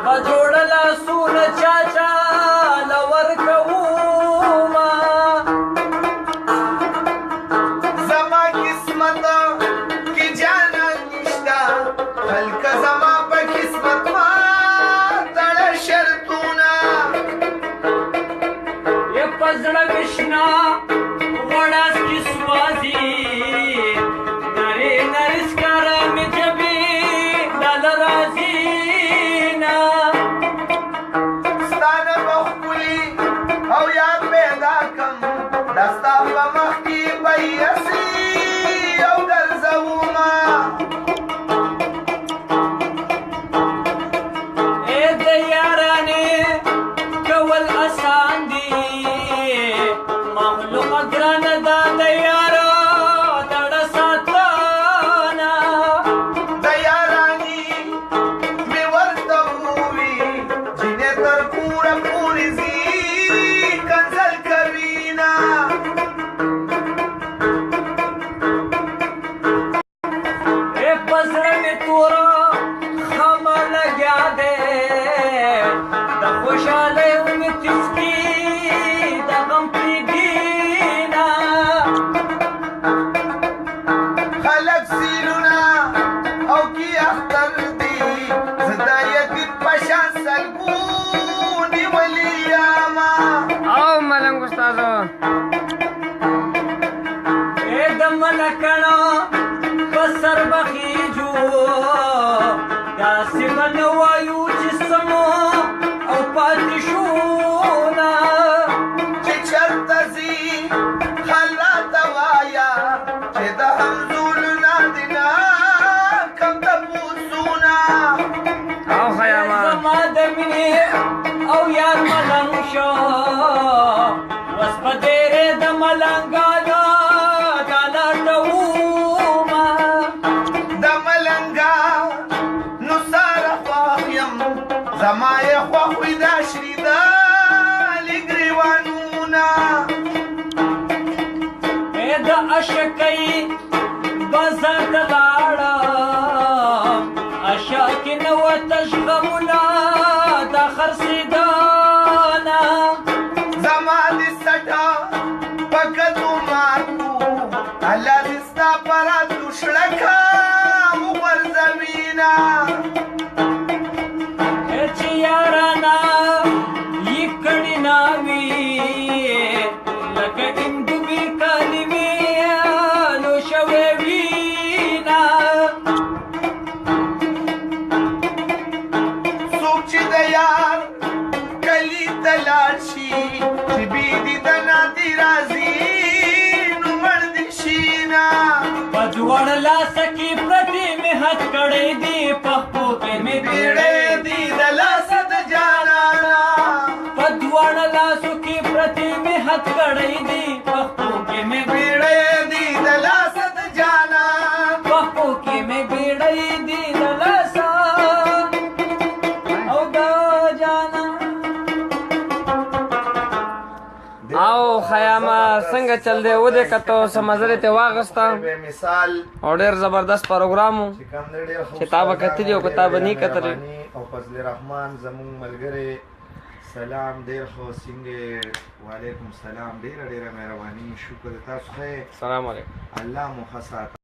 به جوړه لاسونه چا چا له ورکومه زما قسمت کې جانان نشته هلکه زما په قسمت ما تړه شرطونه یې په زړه مې شنه غوړاسکي سوځي نرۍ نرۍ ښکاره مې جبې ډاله راځي نه ستا نه به ښکلي او یاد پیدا کړم دا ستا په مخ کې به یسي او ګرځومه ای د یارانې کول اسان دي مخلوقه ګرانه ده د یاره دړه ساتنه د یارانې مې ورته ووي جینې تر کوره پورې ځي کنځل کوینه ای په زړه مې توره خمه لګیا دی د خوشحالۍ مې تسکي د غم پرېږدي نه خلک سیلونه او کی اختر دي زه د یتیم په شان سلګو نیولي یمه او ملنګ استادو ای د ملکڼو په سر بخیجو داسې به نه وایو چې سمو او پاتې شو نه چې چرته ځي خلا ته وایه چې د همزولو نه دي نه کم تپوسونه او خیامه زما د مینې او یار ملنګ شو اوس په ډېرې د ملنګانو ډاله ټومه د ملنګا نو ساره خوښ یم زما یې خوښ وي دا شریدالي ګریوانونه ای د عشقۍ بازار ته لاړم عشاقي نه ورته غمونه د خرڅېدانه زما د سټه په کدو ماتو الله دې ستا په راتلو شړکه وغورځوینه چې یارانه یې کړي ناوي لکه هندوبي کلمې نو شوې وینا څوک چې د یار کلي ته لاړ شي چې بېدي د نادي راځي نو مړ دې شي نه په دواړه لاسه کې پرتې مې حد کړی دي پښتو کې مې بیړۍ دي د لاسه د جانانه په دواړه لاسو کې پرتې مې حد کړی دي پښتو کې مې بیړۍ دي د لاسه د جانان پښتو کې مې بیړۍ دي د لاسه او د جانا او خیامه څنګه چل دی و دې کتو سمزرې ته واغسته بے مثال او ډېر زبردست پروګرام و چې کوم دی ډېر خوشاله کتابه کتلي او کتابه نی کتلي مهرباني او فضل رحمان زمون ملګری سلام ډېر خو څنګه وعلیکم سلام ډېر ډېر مهرباني شکر تاسو خیر سلام علیکم الله مو ښه ساتي